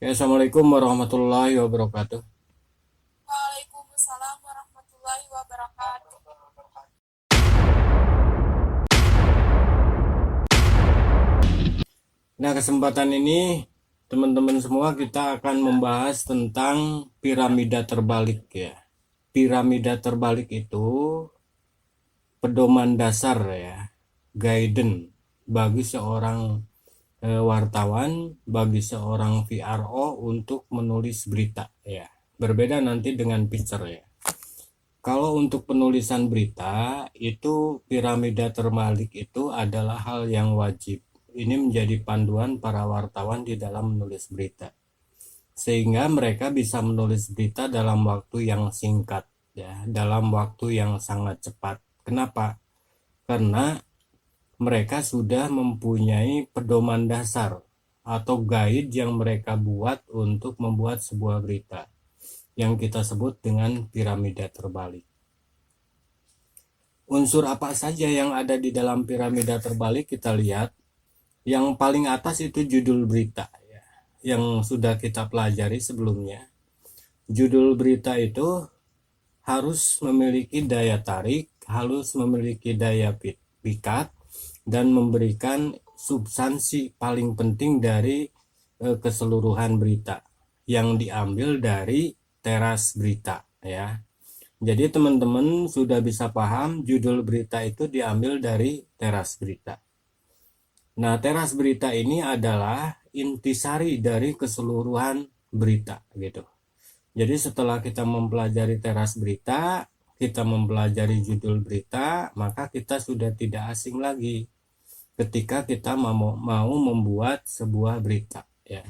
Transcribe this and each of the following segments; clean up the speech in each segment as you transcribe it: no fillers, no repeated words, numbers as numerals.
Ya, Assalamualaikum warahmatullahi wabarakatuh. Waalaikumsalam warahmatullahi wabarakatuh. Nah, kesempatan ini teman-teman semua kita akan membahas tentang piramida terbalik ya. Piramida terbalik itu pedoman dasar ya, guidance bagi seorang wartawan, bagi seorang VRO untuk menulis berita ya. Berbeda nanti dengan picture ya. Kalau untuk penulisan berita, itu piramida terbalik itu adalah hal yang wajib. Ini menjadi panduan para wartawan di dalam menulis berita. Sehingga mereka bisa menulis berita dalam waktu yang singkat, ya, dalam waktu yang sangat cepat. Kenapa? Karena mereka sudah mempunyai pedoman dasar atau guide yang mereka buat untuk membuat sebuah berita yang kita sebut dengan piramida terbalik. Unsur apa saja yang ada di dalam piramida terbalik kita lihat. Yang paling atas itu judul berita ya, yang sudah kita pelajari sebelumnya. Judul berita itu harus memiliki daya tarik, harus memiliki daya pikat, dan memberikan substansi paling penting dari keseluruhan berita yang diambil dari teras berita ya. Jadi teman-teman sudah bisa paham judul berita itu diambil dari teras berita. Nah, teras berita ini adalah intisari dari keseluruhan berita gitu. Jadi setelah kita mempelajari teras berita, kita mempelajari judul berita, maka kita sudah tidak asing lagi ketika kita mau membuat sebuah berita ya.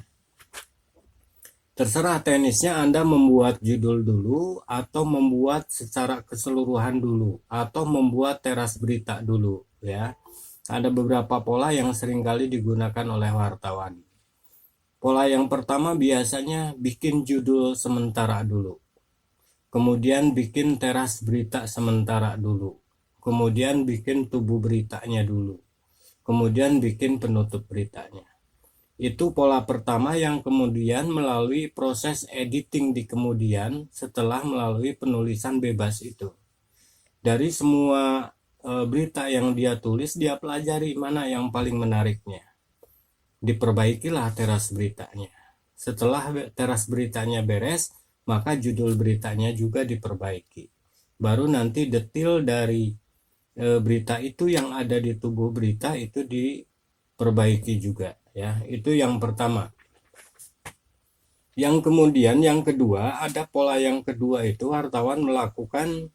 Terserah teknisnya Anda membuat judul dulu atau membuat secara keseluruhan dulu atau membuat teras berita dulu ya. Ada beberapa pola yang seringkali digunakan oleh wartawan. Pola yang pertama biasanya bikin judul sementara dulu. Kemudian bikin teras berita sementara dulu. Kemudian bikin tubuh beritanya dulu. Kemudian bikin penutup beritanya. Itu pola pertama yang kemudian melalui proses editing di kemudian setelah melalui penulisan bebas itu. Dari semua berita yang dia tulis, dia pelajari mana yang paling menariknya. Diperbaikilah teras beritanya. Setelah teras beritanya beres, maka judul beritanya juga diperbaiki. Baru nanti detail dari berita itu yang ada di tubuh berita itu diperbaiki juga ya. Itu yang pertama. Yang kemudian yang kedua, ada pola yang kedua itu wartawan melakukan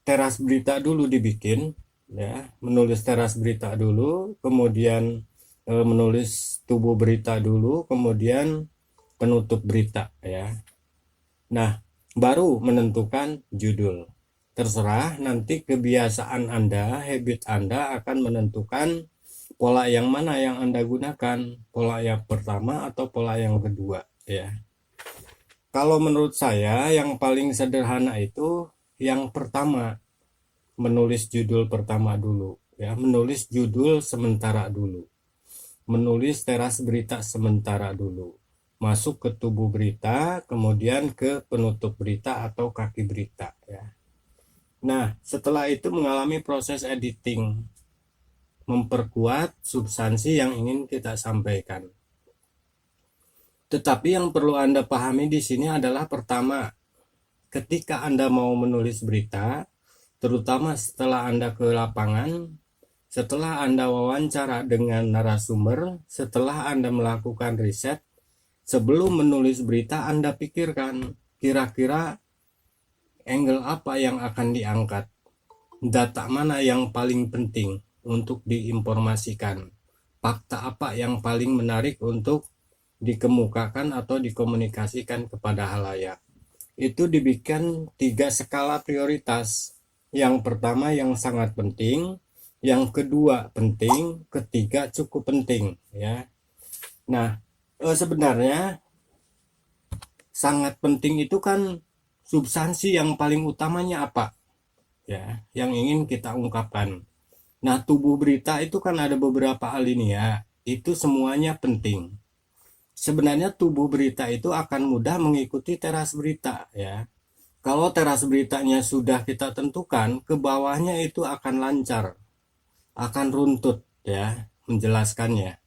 teras berita dulu dibikin ya, menulis teras berita dulu, kemudian menulis tubuh berita dulu, kemudian penutup berita ya. Nah, baru menentukan judul. Terserah nanti kebiasaan Anda, habit Anda akan menentukan pola yang mana yang Anda gunakan, pola yang pertama atau pola yang kedua ya. Kalau menurut saya yang paling sederhana itu yang pertama, menulis judul pertama dulu ya, menulis judul sementara dulu, menulis teras berita sementara dulu, masuk ke tubuh berita, kemudian ke penutup berita atau kaki berita ya. Nah, setelah itu mengalami proses editing, memperkuat substansi yang ingin kita sampaikan. Tetapi yang perlu Anda pahami di sini adalah pertama, ketika Anda mau menulis berita, terutama setelah Anda ke lapangan, setelah Anda wawancara dengan narasumber, setelah Anda melakukan riset, sebelum menulis berita Anda pikirkan kira-kira angle apa yang akan diangkat, data mana yang paling penting untuk diinformasikan, fakta apa yang paling menarik untuk dikemukakan atau dikomunikasikan kepada halayak. Itu dibikin 3 skala prioritas. Yang pertama yang sangat penting, yang kedua penting, ketiga cukup penting ya. Nah, sebenarnya sangat penting itu kan substansi yang paling utamanya apa ya, yang ingin kita ungkapkan. Nah, tubuh berita itu kan ada beberapa alinea. itu semuanya penting. Sebenarnya tubuh berita itu akan mudah mengikuti teras berita ya. Kalau teras beritanya sudah kita tentukan, ke bawahnya itu akan lancar, akan runtut ya menjelaskannya.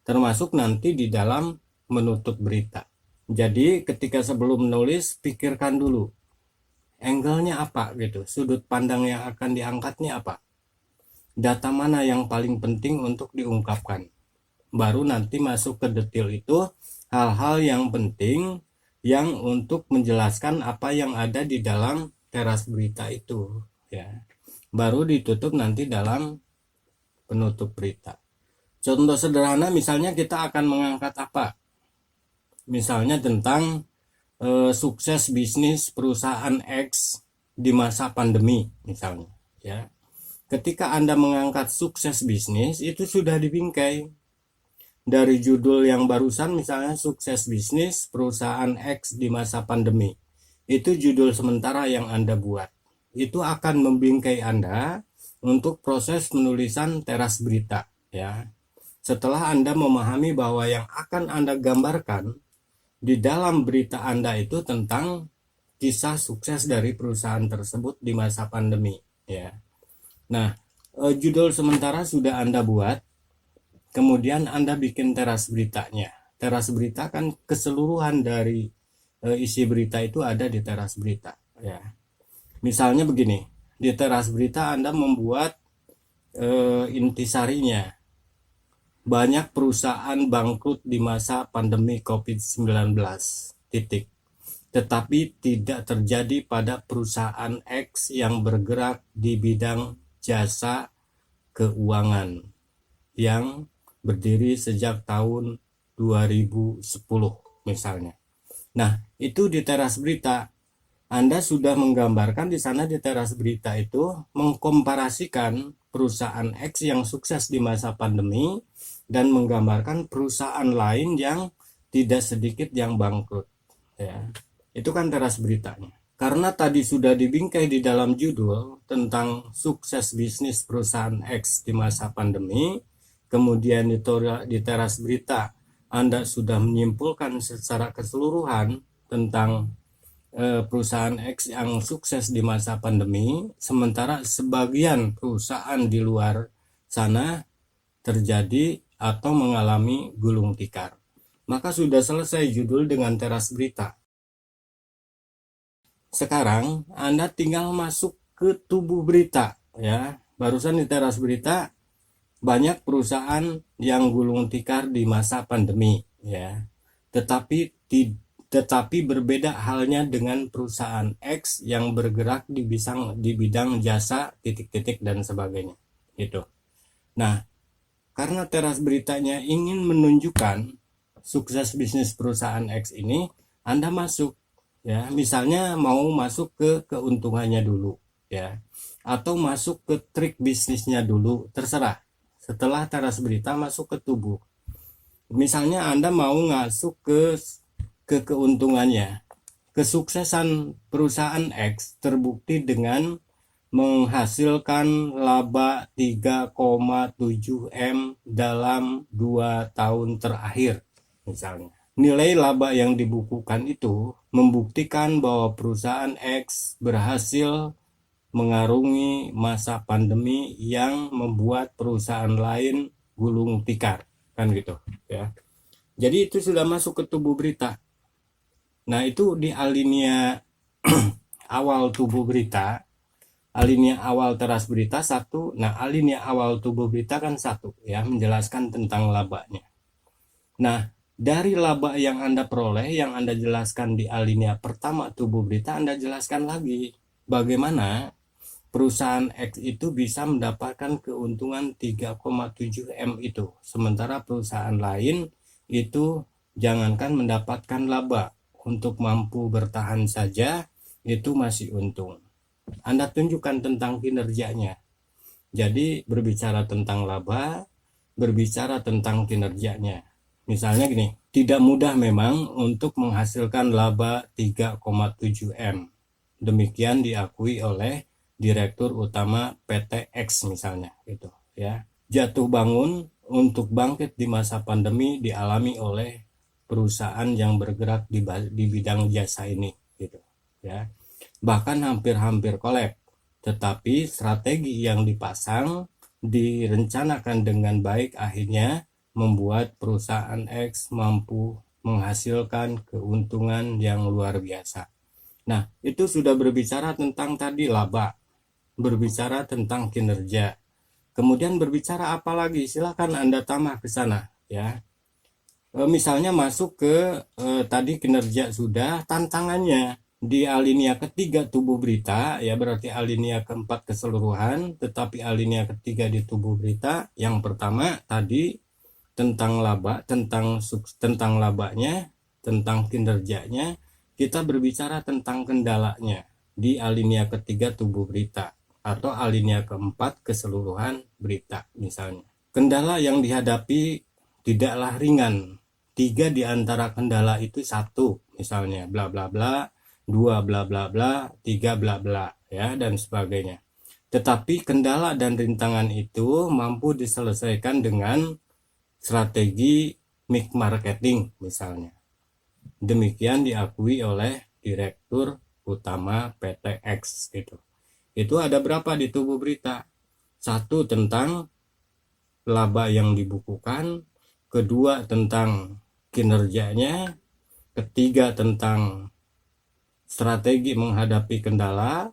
Termasuk nanti di dalam menutup berita. Jadi ketika sebelum menulis pikirkan dulu angle-nya apa gitu, sudut pandang yang akan diangkatnya apa, data mana yang paling penting untuk diungkapkan. Baru nanti masuk ke detail itu hal-hal yang penting yang untuk menjelaskan apa yang ada di dalam teras berita itu ya. Baru ditutup nanti dalam penutup berita. Contoh sederhana misalnya kita akan mengangkat apa? Misalnya tentang sukses bisnis perusahaan X di masa pandemi misalnya ya. Ketika Anda mengangkat sukses bisnis itu sudah dibingkai dari judul yang barusan, misalnya sukses bisnis perusahaan X di masa pandemi. Itu judul sementara yang Anda buat. Itu akan membingkai Anda untuk proses penulisan teras berita ya. Setelah Anda memahami bahwa yang akan Anda gambarkan di dalam berita Anda itu tentang kisah sukses dari perusahaan tersebut di masa pandemi ya. Nah, judul sementara sudah Anda buat, kemudian Anda bikin teras beritanya. Teras berita kan keseluruhan dari isi berita itu ada di teras berita ya. Misalnya begini, di teras berita Anda membuat intisarinya. Banyak perusahaan bangkrut di masa pandemi COVID-19. Titik. Tetapi tidak terjadi pada perusahaan X yang bergerak di bidang jasa keuangan yang berdiri sejak tahun 2010 misalnya. Nah, itu di teras berita Anda sudah menggambarkan di sana di teras berita itu mengkomparasikan perusahaan X yang sukses di masa pandemi dan menggambarkan perusahaan lain yang tidak sedikit yang bangkrut ya. Itu kan teras beritanya. Karena tadi sudah dibingkai di dalam judul tentang sukses bisnis perusahaan X di masa pandemi, kemudian di teras berita Anda sudah menyimpulkan secara keseluruhan tentang perusahaan X yang sukses di masa pandemi, sementara sebagian perusahaan di luar sana terjadi atau mengalami gulung tikar. Maka sudah selesai judul dengan teras berita. Sekarang Anda tinggal masuk ke tubuh berita ya. Barusan di teras berita banyak perusahaan yang gulung tikar di masa pandemi ya. Tetapi berbeda halnya dengan perusahaan X yang bergerak di bidang jasa titik-titik dan sebagainya gitu. Nah, karena teras beritanya ingin menunjukkan sukses bisnis perusahaan X ini, Anda masuk ya, misalnya mau masuk ke keuntungannya dulu ya, atau masuk ke trik bisnisnya dulu, terserah. Setelah teras berita masuk ke tubuh. Misalnya Anda mau masuk ke keuntungannya. Kesuksesan perusahaan X terbukti dengan menghasilkan laba 3,7 M dalam 2 tahun terakhir misalnya. Nilai laba yang dibukukan itu membuktikan bahwa perusahaan X berhasil mengarungi masa pandemi yang membuat perusahaan lain gulung tikar, kan gitu ya. Jadi itu sudah masuk ke tubuh berita. Nah, itu di alinea awal tubuh berita, alinea awal teras berita satu. Nah, alinea awal tubuh berita kan satu ya, menjelaskan tentang labanya. Nah, dari laba yang Anda peroleh, yang Anda jelaskan di alinea pertama tubuh berita, Anda jelaskan lagi bagaimana perusahaan X itu bisa mendapatkan keuntungan 3,7 M itu. Sementara perusahaan lain itu jangankan mendapatkan laba, untuk mampu bertahan saja itu masih untung. Anda tunjukkan tentang kinerjanya. Jadi berbicara tentang laba, berbicara tentang kinerjanya. Misalnya gini, tidak mudah memang untuk menghasilkan laba 3,7 M. Demikian diakui oleh Direktur Utama PT X misalnya gitu ya. Jatuh bangun untuk bangkit di masa pandemi dialami oleh perusahaan yang bergerak di bidang jasa ini gitu ya. Bahkan hampir-hampir kolab. Tetapi strategi yang dipasang direncanakan dengan baik akhirnya membuat perusahaan X mampu menghasilkan keuntungan yang luar biasa. Nah, itu sudah berbicara tentang tadi laba, berbicara tentang kinerja. Kemudian berbicara apa lagi? Silakan Anda tambah ke sana ya. Misalnya masuk ke tadi kinerja sudah, tantangannya di alinea ketiga tubuh berita ya, berarti alinea keempat keseluruhan, tetapi alinea ketiga di tubuh berita yang pertama tadi tentang laba, tentang labanya, tentang kinerjanya. Kita berbicara tentang kendalanya di alinea ketiga tubuh berita atau alinea keempat keseluruhan berita misalnya. Kendala yang dihadapi tidaklah ringan. 3 di antara kendala itu 1 misalnya bla bla bla, 2 bla bla bla, 3 bla bla ya, dan sebagainya. Tetapi kendala dan rintangan itu mampu diselesaikan dengan strategi mix marketing misalnya. Demikian diakui oleh Direktur Utama PT X gitu. Itu ada berapa di tubuh berita? 1 tentang laba yang dibukukan, kedua tentang kinerjanya, ketiga tentang strategi menghadapi kendala,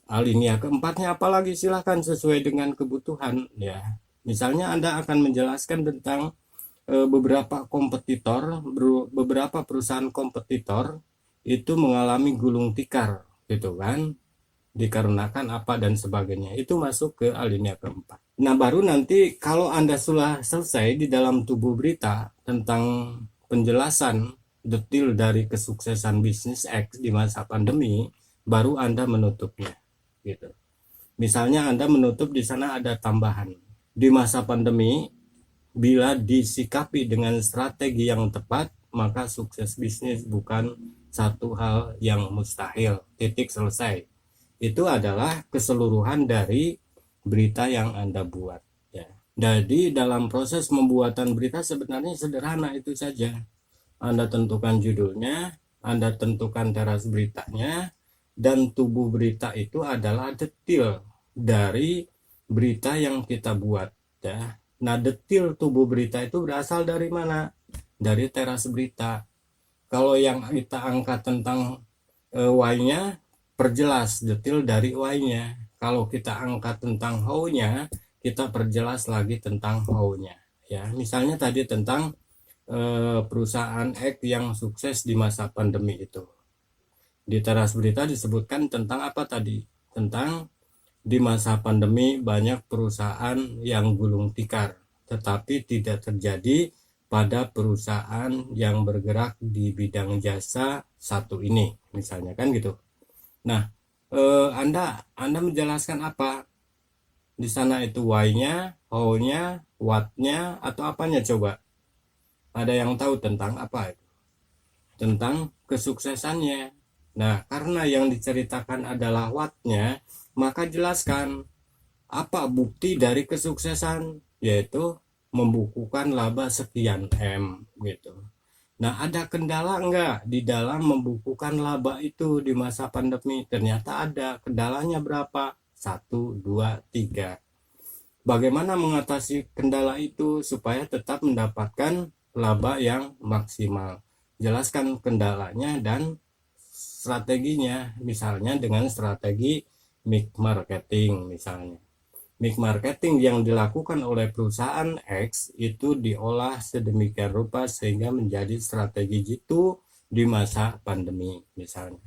alinea keempatnya apalagi silahkan sesuai dengan kebutuhan ya. Misalnya Anda akan menjelaskan tentang beberapa kompetitor, beberapa perusahaan kompetitor itu mengalami gulung tikar gitu kan, dikarenakan apa dan sebagainya. Itu masuk ke alinea keempat. Nah, baru nanti kalau Anda sudah selesai di dalam tubuh berita tentang penjelasan detail dari kesuksesan bisnis X di masa pandemi, baru Anda menutupnya gitu. Misalnya Anda menutup di sana ada tambahan. Di masa pandemi, bila disikapi dengan strategi yang tepat, maka sukses bisnis bukan satu hal yang mustahil. Titik selesai. Itu adalah keseluruhan dari berita yang Anda buat ya. Jadi dalam proses pembuatan berita sebenarnya sederhana itu saja. Anda tentukan judulnya, Anda tentukan teras beritanya, dan tubuh berita itu adalah detail dari berita yang kita buat ya. Nah, detail tubuh berita itu berasal dari mana? Dari teras berita. Kalau yang kita angkat tentang why-nya, perjelas detail dari why-nya. Kalau kita angkat tentang how-nya, kita perjelas lagi tentang how-nya ya. Misalnya tadi tentang perusahaan X yang sukses di masa pandemi itu. Di teras berita disebutkan tentang apa tadi? Tentang di masa pandemi banyak perusahaan yang gulung tikar, tetapi tidak terjadi pada perusahaan yang bergerak di bidang jasa satu ini, misalnya kan gitu. Nah, Anda menjelaskan apa di sana? Itu why-nya, how-nya, what-nya, atau apanya coba? Ada yang tahu tentang apa itu? Tentang kesuksesannya. Nah, karena yang diceritakan adalah what-nya, maka jelaskan apa bukti dari kesuksesan, yaitu membukukan laba sekian M gitu. Nah, ada kendala enggak di dalam membukukan laba itu di masa pandemi? Ternyata ada. Kendalanya berapa? 1, 2, 3. Bagaimana mengatasi kendala itu supaya tetap mendapatkan laba yang maksimal? Jelaskan kendalanya dan strateginya, misalnya dengan strategi mix marketing misalnya. Mix marketing yang dilakukan oleh perusahaan X itu diolah sedemikian rupa sehingga menjadi strategi jitu di masa pandemi misalnya.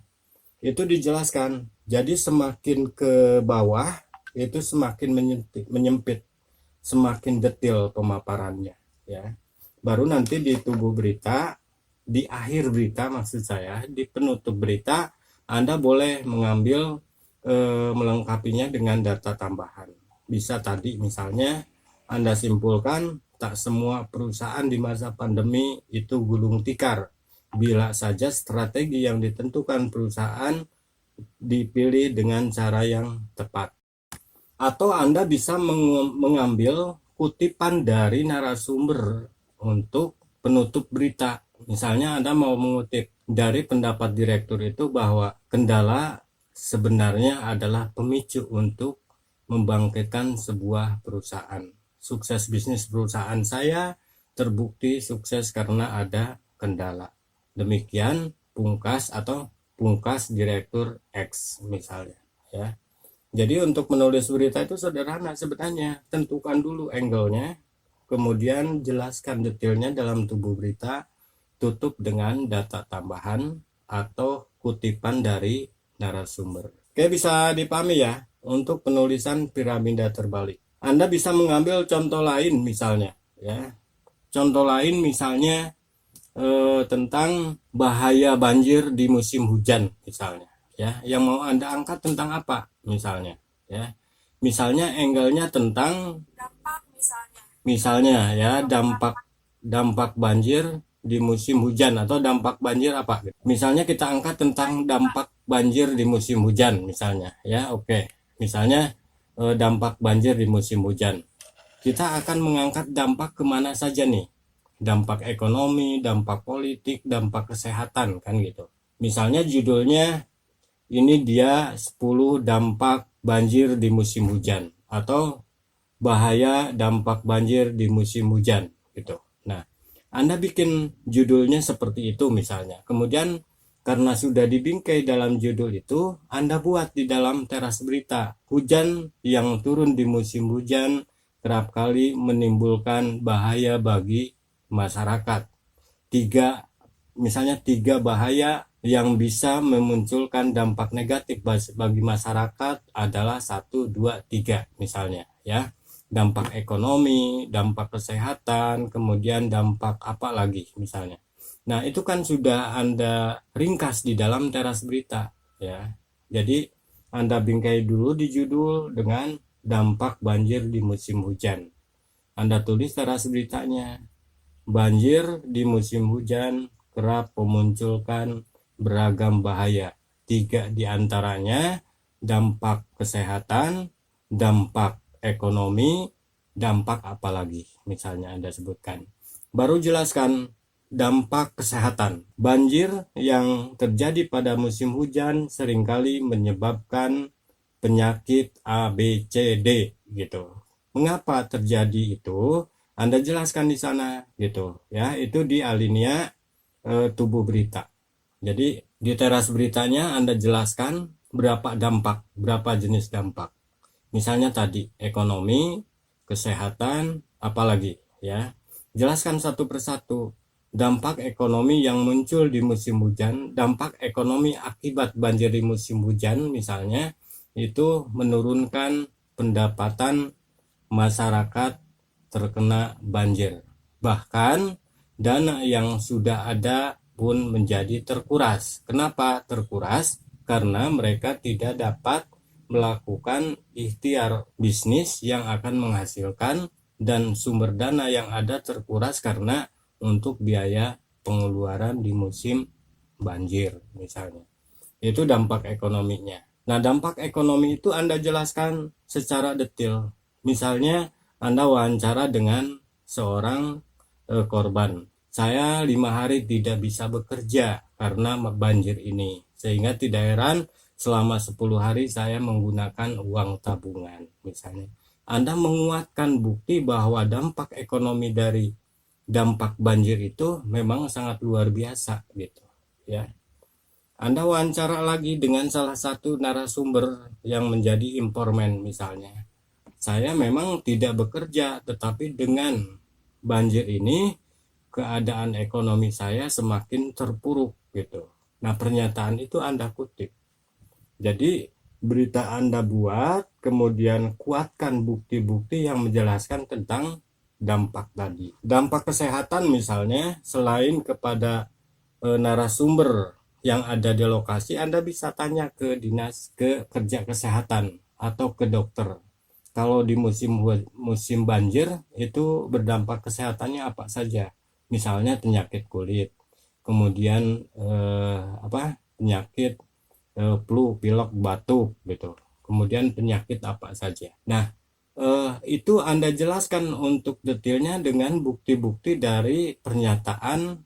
Itu dijelaskan. Jadi semakin ke bawah itu semakin menyempit, semakin detail pemaparannya ya. Baru nanti di tubuh berita, di akhir berita maksud saya, di penutup berita Anda boleh mengambil melengkapinya dengan data tambahan. Bisa tadi misalnya Anda simpulkan tak semua perusahaan di masa pandemi itu gulung tikar, bila saja strategi yang ditentukan perusahaan dipilih dengan cara yang tepat. Atau Anda bisa mengambil kutipan dari narasumber untuk penutup berita. Misalnya Anda mau mengutip dari pendapat direktur itu bahwa kendala sebenarnya adalah pemicu untuk membangkitkan sebuah perusahaan. Sukses bisnis perusahaan saya terbukti sukses karena ada kendala. Demikian pungkas direktur X misalnya, ya. Jadi untuk menulis berita itu sederhana sebenarnya. Tentukan dulu angle-nya, kemudian jelaskan detailnya dalam tubuh berita, tutup dengan data tambahan atau kutipan dari narasumber. Oke, bisa dipahami ya untuk penulisan piramida terbalik. Anda bisa mengambil contoh lain misalnya, ya. Contoh lain misalnya tentang bahaya banjir di musim hujan misalnya, ya. Yang mau Anda angkat tentang apa misalnya, ya. Misalnya angle-nya tentang Dampak misalnya. ya dampak banjir di musim hujan atau dampak banjir apa. Misalnya kita angkat tentang dampak banjir di musim hujan misalnya, ya. Oke. Misalnya dampak banjir di musim hujan. Kita akan mengangkat dampak kemana saja nih? Dampak ekonomi, dampak politik, dampak kesehatan, kan gitu. Misalnya judulnya ini dia 10 dampak banjir di musim hujan atau bahaya dampak banjir di musim hujan gitu. Nah, Anda bikin judulnya seperti itu misalnya. Kemudian karena sudah dibingkai dalam judul itu, Anda buat di dalam teras berita. Hujan yang turun di musim hujan kerap kali menimbulkan bahaya bagi masyarakat. Misalnya tiga bahaya yang bisa memunculkan dampak negatif bagi masyarakat adalah 1, 2, 3 misalnya, ya. Dampak ekonomi, dampak kesehatan, kemudian dampak apa lagi misalnya. Nah, itu kan sudah Anda ringkas di dalam teras berita, ya. Jadi Anda bingkai dulu di judul dengan dampak banjir di musim hujan. Anda tulis teras beritanya. Banjir di musim hujan kerap memunculkan beragam bahaya. 3 diantaranya dampak kesehatan, dampak ekonomi, dampak apa lagi misalnya Anda sebutkan. Baru jelaskan dampak kesehatan. Banjir yang terjadi pada musim hujan seringkali menyebabkan penyakit A, B, C, D gitu. Mengapa terjadi itu? Anda jelaskan di sana gitu, ya. Itu di alinea tubuh berita. Jadi di teras beritanya Anda jelaskan berapa jenis dampak. Misalnya tadi ekonomi, kesehatan, apalagi, ya. Jelaskan satu persatu. Dampak ekonomi yang muncul di musim hujan, dampak ekonomi akibat banjir di musim hujan misalnya itu menurunkan pendapatan masyarakat terkena banjir. Bahkan dana yang sudah ada pun menjadi terkuras. Kenapa terkuras? Karena mereka tidak dapat melakukan ikhtiar bisnis yang akan menghasilkan dan sumber dana yang ada terkuras karena untuk biaya pengeluaran di musim banjir misalnya. Itu dampak ekonominya. Nah, dampak ekonomi itu Anda jelaskan secara detail. Misalnya Anda wawancara dengan seorang korban. Saya 5 hari tidak bisa bekerja karena banjir ini. Sehingga tidak heran selama 10 hari saya menggunakan uang tabungan misalnya. Anda menguatkan bukti bahwa dampak ekonomi dari dampak banjir itu memang sangat luar biasa gitu, ya. Anda wawancara lagi dengan salah satu narasumber yang menjadi informan misalnya. Saya memang tidak bekerja, tetapi dengan banjir ini keadaan ekonomi saya semakin terpuruk gitu. Nah, pernyataan itu Anda kutip. Jadi berita Anda buat, kemudian kuatkan bukti-bukti yang menjelaskan tentang dampak tadi. Dampak kesehatan misalnya, selain kepada narasumber yang ada di lokasi, Anda bisa tanya ke dinas kerja kesehatan atau ke dokter. Kalau di musim banjir itu berdampak kesehatannya apa saja? Misalnya penyakit kulit, kemudian penyakit flu, pilek, batuk gitu. Kemudian penyakit apa saja. Nah, Itu Anda jelaskan untuk detailnya dengan bukti-bukti dari pernyataan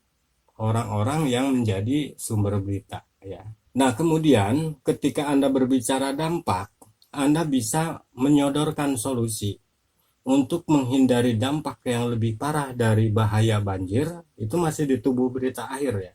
orang-orang yang menjadi sumber berita ya. Nah, kemudian ketika Anda berbicara dampak, Anda bisa menyodorkan solusi untuk menghindari dampak yang lebih parah dari bahaya banjir. Itu masih di tubuh berita akhir ya.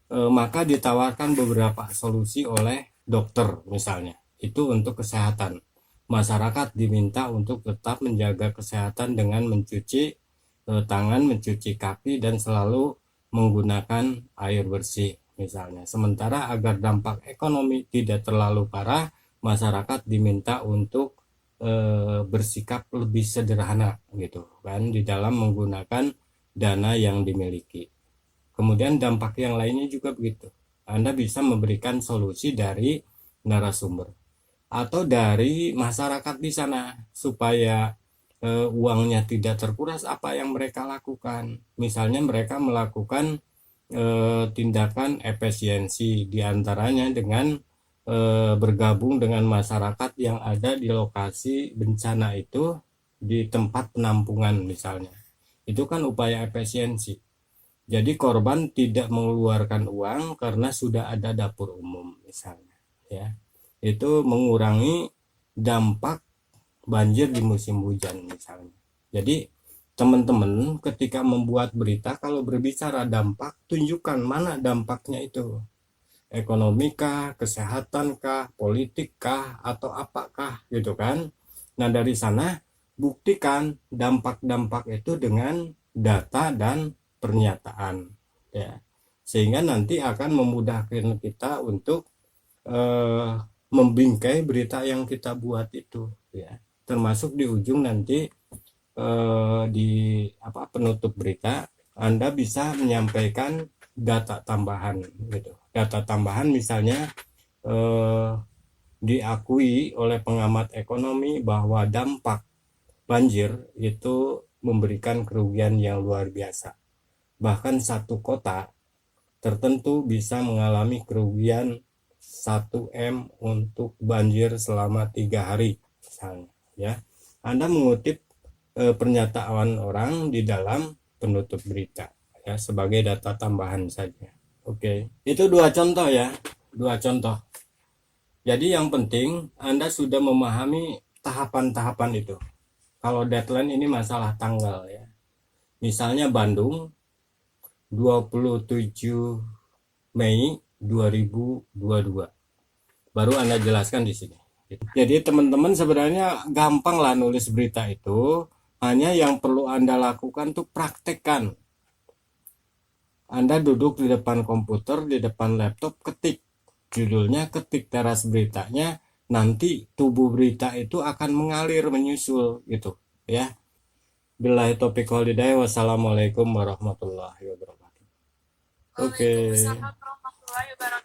Maka ditawarkan beberapa solusi oleh dokter misalnya. Itu untuk kesehatan. Masyarakat diminta untuk tetap menjaga kesehatan dengan mencuci tangan, mencuci kaki, dan selalu menggunakan air bersih misalnya. Sementara agar dampak ekonomi tidak terlalu parah, masyarakat diminta untuk bersikap lebih sederhana gitu kan di dalam menggunakan dana yang dimiliki. Kemudian dampak yang lainnya juga begitu. Anda bisa memberikan solusi dari narasumber atau dari masyarakat di sana supaya uangnya tidak terkuras. Apa yang mereka lakukan? Misalnya mereka melakukan tindakan efisiensi diantaranya dengan bergabung dengan masyarakat yang ada di lokasi bencana itu di tempat penampungan misalnya. Itu kan upaya efisiensi. Jadi korban tidak mengeluarkan uang karena sudah ada dapur umum misalnya, ya. Itu mengurangi dampak banjir di musim hujan misalnya. Jadi teman-teman ketika membuat berita kalau berbicara dampak, tunjukkan mana dampaknya itu. Ekonomi kah, kesehatan kah, politik kah, atau apakah gitu kan. Nah, dari sana buktikan dampak-dampak itu dengan data dan pernyataan ya. Sehingga nanti akan memudahkan kita untuk eh, membingkai berita yang kita buat itu ya. Termasuk di ujung nanti di penutup berita Anda bisa menyampaikan data tambahan gitu. Data tambahan misalnya eh, diakui oleh pengamat ekonomi bahwa dampak banjir itu memberikan kerugian yang luar biasa. Bahkan satu kota tertentu bisa mengalami kerugian 1 M untuk banjir selama 3 hari misalnya ya. Anda mengutip pernyataan orang di dalam penutup berita ya sebagai data tambahan saja. Oke, itu dua contoh ya, dua contoh. Jadi yang penting Anda sudah memahami tahapan-tahapan itu. Kalau deadline ini masalah tanggal ya. Misalnya Bandung 27 Mei 2022. Baru Anda jelaskan di sini. Jadi teman-teman sebenarnya gampang lah nulis berita itu. Hanya yang perlu Anda lakukan tuh praktekkan. Anda duduk di depan komputer, di depan laptop, ketik judulnya, ketik teras beritanya, nanti tubuh berita itu akan mengalir, menyusul gitu ya. Billahi taufiq wal hidayah. Wassalamualaikum warahmatullahi wabarakatuh. Oke. Waalaikumsalam warahmatullahi wabarakatuh.